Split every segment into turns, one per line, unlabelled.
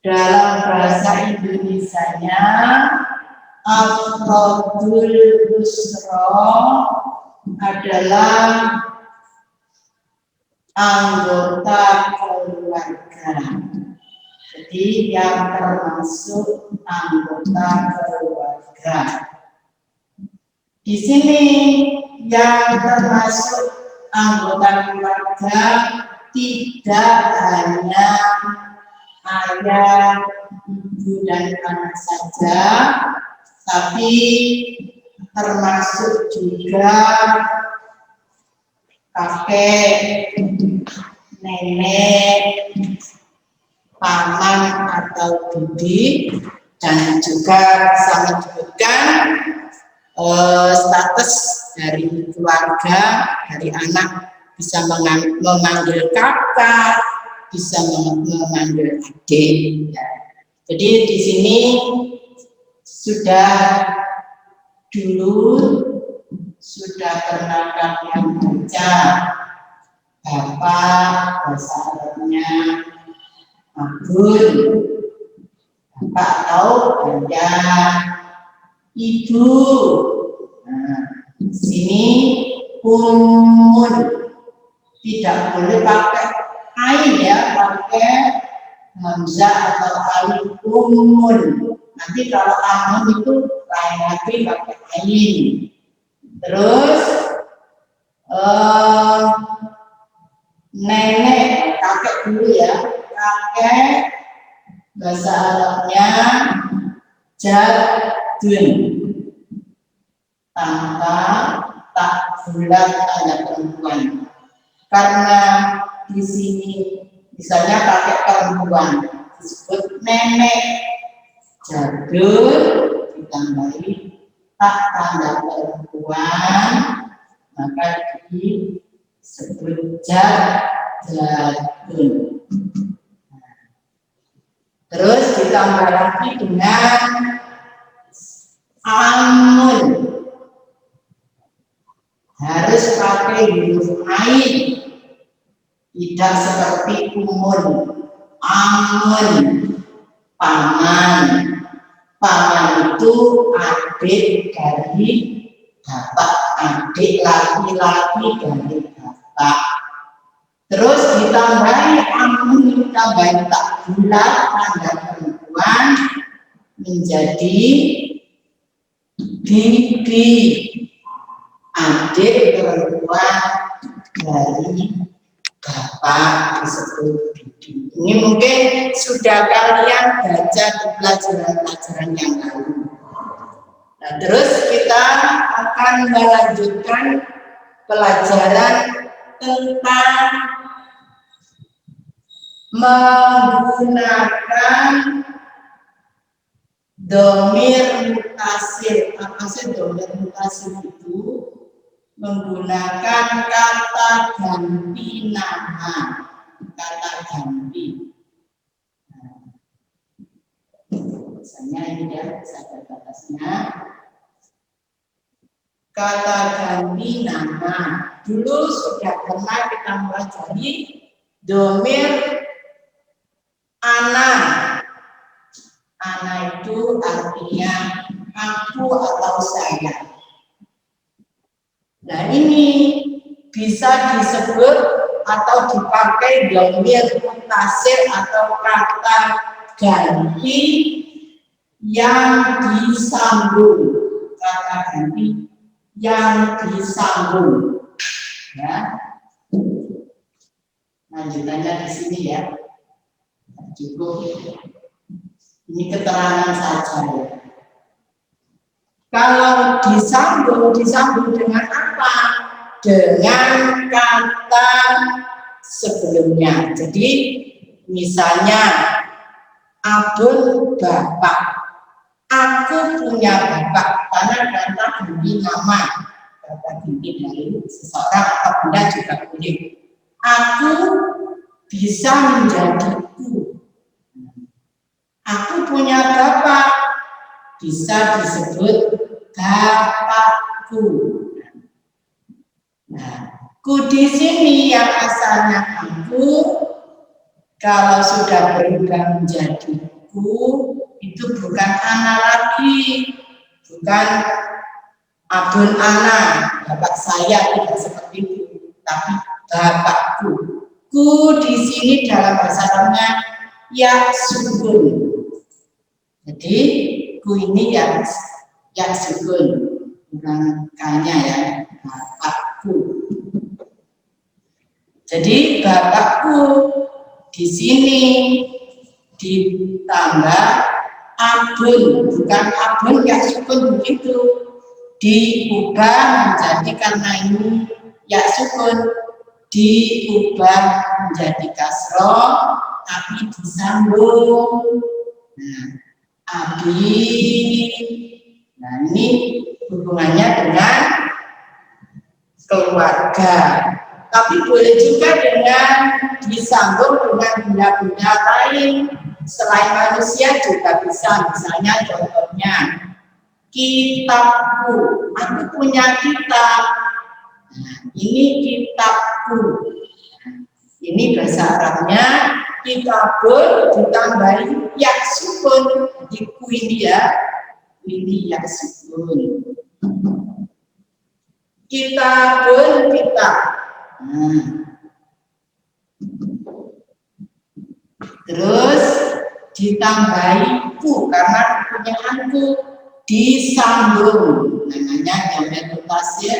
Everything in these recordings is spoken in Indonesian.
Dalam bahasa Indonesianya, afrodul usro adalah anggota keluarga. Jadi yang termasuk anggota keluarga. Di sini yang termasuk anggota keluarga tidak hanya ayah, ibu, dan anak saja, tapi termasuk juga kakek, nenek, paman atau bibi, dan juga sama menyebutkan status dari keluarga, dari anak bisa memanggil kakak, bisa memanggil adik. Ya. Jadi di sini sudah pernah kalian baca bapak bahasa Arabnya abun, bapak atau ayah, ibu. Nah, di sini umun, tidak boleh pakai ain ya, pakai hamzah atau alif, umun. Nanti kalau amun itu lain lagi pakai ain. Terus nenek, kakek dulu ya, kakek bahasa Arabnya jadun, tanpa tak bulat tanda perempuan. Karena di sini misalnya kakek perempuan disebut nenek, jadul ditambahi tak tanda perempuan, maka disebut jadul. Terus ditambah lagi dengan amun, harus pakai huruf ain, tidak seperti umun. Amun, paman. Paman itu adik dari bapak, adik laki-laki dari bapak. Terus ditambahi amun, ditambahi tak bulat tanda perempuan menjadi bibi, adik perempuan dari bapak disebut bibi. Ini mungkin sudah kalian baca di pelajaran-pelajaran yang lalu. Nah, terus kita akan melanjutkan pelajaran tentang menggunakan domir mutasir. Apa sih domir mutasir itu? Menggunakan kata ganti nama, kata ganti. Misalnya ini ya, ada batasnya. Kata ganti nama. Dulu sudah pernah kita pelajari domir ana. Ana itu artinya aku atau saya. Nah ini bisa disebut atau dipakai domir mutasir atau kata ganti yang disambung. Kata ganti yang disambung. Ya. Lanjutannya di sini ya. Cukup. Ini keterangan saja ya. Kalau disambung dengan apa? Dengan kata sebelumnya. Jadi misalnya abun bapak, aku punya bapak, karena kata ganti nama, kata ganti dari seseorang atau benda juga boleh. Aku bisa menjadi ku. Aku punya bapak, bisa disebut bapakku. Nah, ku di sini yang asalnya aku, kalau sudah berubah menjadi domirku itu bukan anak lagi, bukan abun anak, bapak saya tidak seperti itu, tapi bapakku. Ku di sini dalam bahasa Arabnya ya sukun. Jadi ku ini yang sukun, bukan kanya ya, bapakku. Jadi bapakku di sini ditambah abun, bukan abun yang sukun begitu, diubah menjadi karena ini ya sukun, diubah menjadi kasroh tapi disambung. Nah, abi. Nah, ini hubungannya dengan keluarga. Tapi boleh juga dengan disambung dengan benda-benda lain selain manusia juga bisa. Misalnya contohnya kitabku, aku punya kitab. Nah, ini kitabku. Ini bahasa Arabnya kitabun ditambahi ya sukun. Jadi ku ini ya, ini ya sukun. Kitabun kitab. Nah. Terus ditambahi ku karena punya aku disambung, namanya domir mutasir,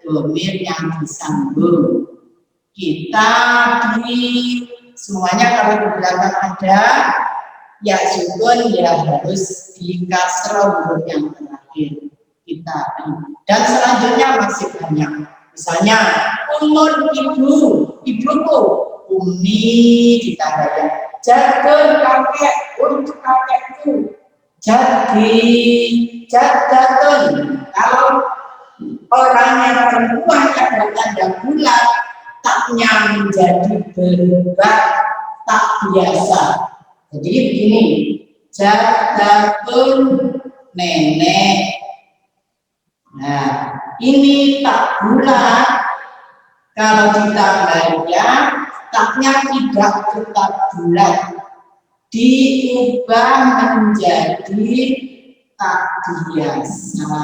domir yang disambung. Kita di semuanya kalau di belakang ada ya sukun ya harus di kasroh huruf yang terakhir. Kita dan selanjutnya masih banyak. Misalnya umur ibuku, umi ditambahkan. Jadun kakek untuk kakekku. Jadi jadun kalau orang yang perempuan ada tanda bulat taknya menjadi berubah tak biasa. Jadi begini, jadun nenek. Nah, ini tak bulat. Kalau ditambahnya taknya tidak tetap bulat, diubah menjadi tak biasa.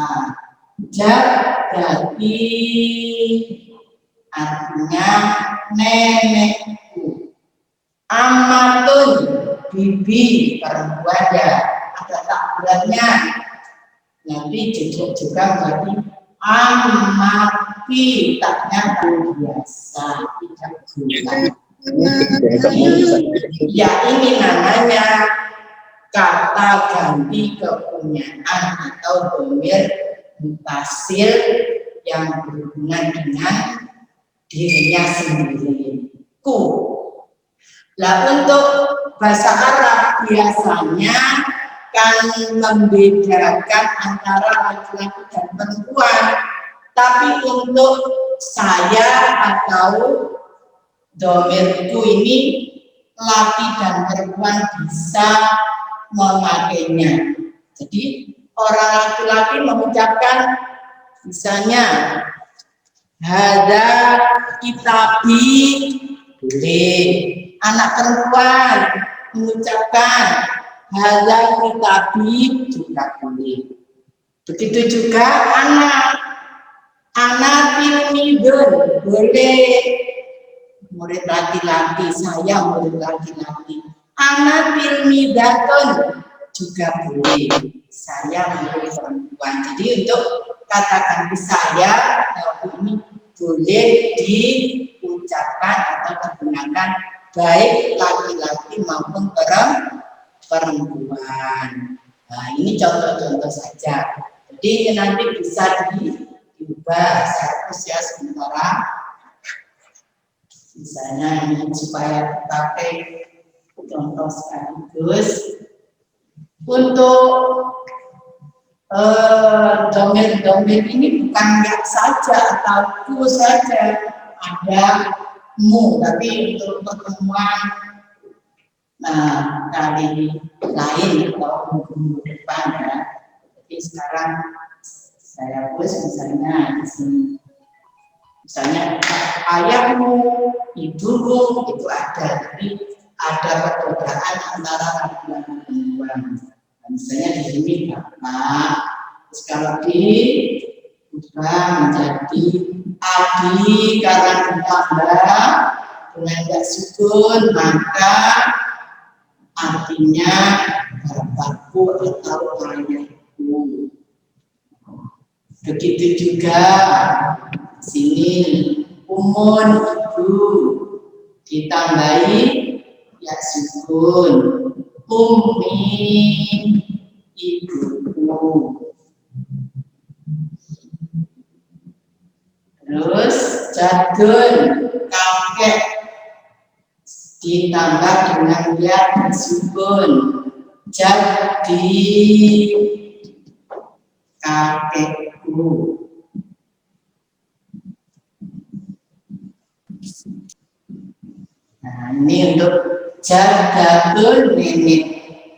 Jadi artinya nenekku. Amatun bibi perempuan ya, ada tak bulatnya. Nanti juga berarti amati, taknya biasa, tidak bulat. Ya ini namanya kata ganti kepunyaan atau domir mutasir yang berhubungan dengan dirinya sendiri. Ku. Lah untuk bahasa Arab biasanya kan membedakan antara laki-laki dan perempuan. Tapi untuk saya atau domirku ini laki dan perempuan bisa memakainya. Jadi orang laki-laki mengucapkan misalnya hada kitabi boleh. Anak perempuan mengucapkan hada kitabi juga boleh. Begitu juga anak tilmidun boleh. Murid laki-laki, saya murid laki-laki. Anak tilmidatun juga boleh. Saya murid perempuan. Jadi untuk kata ganti saya ini boleh diucapkan atau digunakan baik laki-laki maupun perempuan. Nah, ini contoh-contoh saja. Jadi nanti bisa diubah secara ya sementara. Misalnya ini supaya pakai contoh sekaligus untuk domir ini bukan ya saja atau ku saja, ada mu, tapi untuk pertemuan kali lain atau minggu depan ya. Jadi sekarang saya tulis misalnya di sini. Misalnya ayahmu, ibumu itu ada, jadi ada perbedaan antara laki-laki dan perempuan. orang. Misalnya di sini bapak, terus kalau diubah menjadi adi karena ditambah dengan gak sukun, maka artinya bapakku atau ayahku. Begitu juga sini umun ibu ditambahi ya sukun, ummi ibuku. Terus jadun kakek ditambah dengan ya sukun, jadi kakekku. Nah, ini untuk jadul nenek.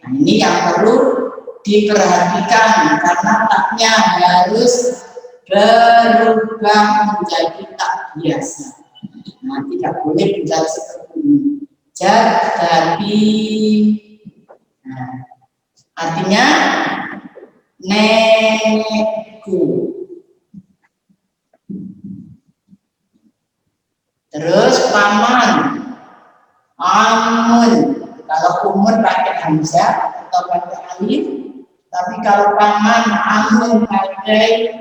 Nah, ini yang perlu diperhatikan karena taknya harus berubah menjadi tak biasa. Nah, tidak boleh menjadi seperti ini. Jadi, nah, artinya nenekku. Terus paman, amun. Kalau umun pakai hamzah atau pakai alif, tapi kalau paman, amun pakai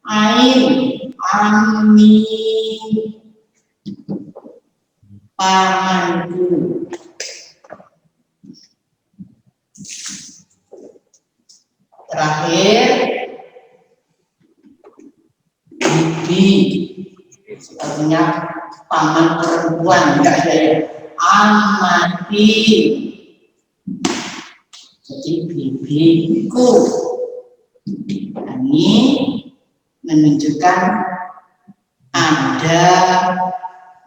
ain, ami, pamanku. Terakhir, bibi, artinya paman perempuan, enggak ada ya. Amati, jadi bibiku. Ini menunjukkan ada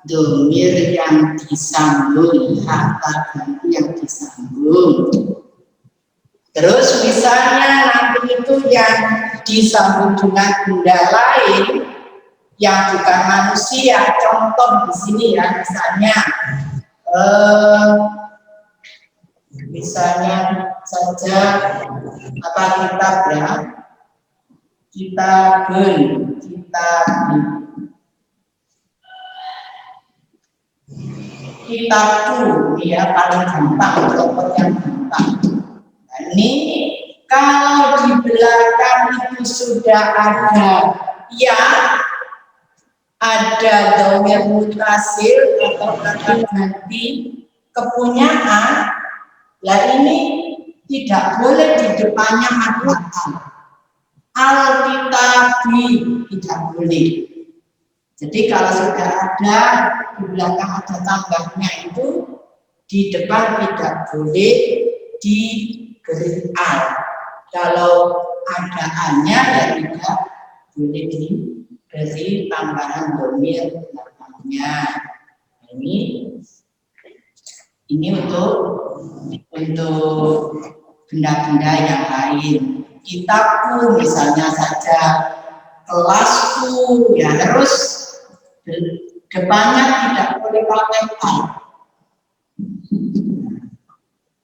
domir yang disambung, kata ganti yang disambung. Terus misalnya nanti itu yang disambung dengan benda lain yang bukan manusia, contoh di sini ya, misalnya saja apa kitabun, kitabku ya paling gampang, contoh yang gampang. Nah, ini kalau di belakang itu sudah ada yang ada dhamir mutasil atau kata ganti kepunyaan, lah ini tidak boleh di depannya ada al-kitabi, tidak boleh. Jadi kalau sudah ada di belakang ada tambahnya itu di depan tidak boleh diberi al. Kalau ada a-nya ya tidak boleh diberi tambahan dhamir belakangnya. Ini untuk benda-benda yang lain. Kitabku misalnya saja, kelasku ya harus depannya tidak boleh pakai al.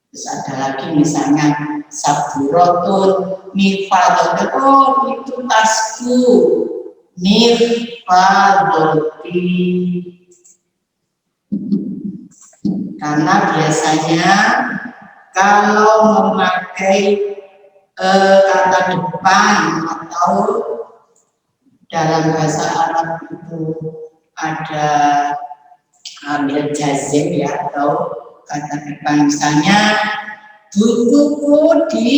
Terus ada lagi misalnya saburotun, mifadotun, oh itu tasku, mifadoti. Karena biasanya kalau memakai kata depan atau dalam bahasa Arab itu ada ambil jazim ya, atau kata depan misalnya bukuku di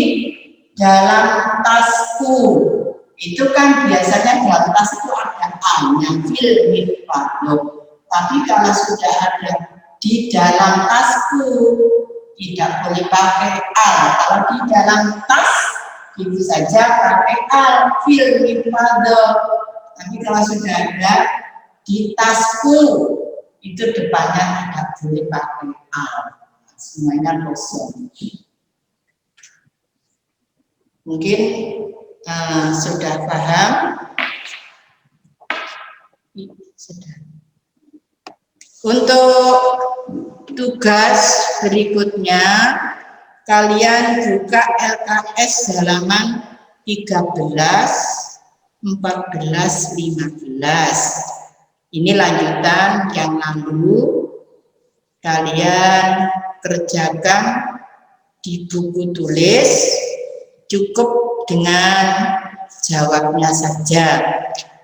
dalam tasku, itu kan biasanya dalam tas itu ada a-nya fil mifadot. Tapi kalau sudah ada di dalam tasku tidak boleh pakai al. Kalau di dalam tas itu saja pakai al fil mifadot. Tapi kalau sudah ada di tasku itu depannya tidak boleh pakai al. Semuanya kosong. Mungkin sudah paham? Sudah. Untuk tugas berikutnya kalian buka LKS halaman 13, 14, 15. Ini lanjutan yang lalu kalian kerjakan di buku tulis, cukup dengan jawabnya saja.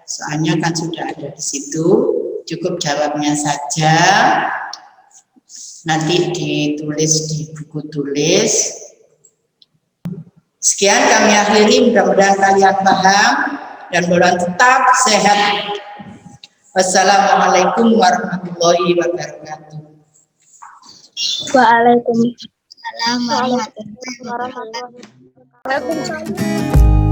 Soalnya kan sudah ada di situ, cukup jawabnya saja. Nanti ditulis di buku tulis. Sekian kami akhiri, mudah-mudahan kalian paham dan mudah tetap sehat. Wassalamualaikum warahmatullahi wabarakatuh.
Waalaikumsalam warahmatullahi wabarakatuh.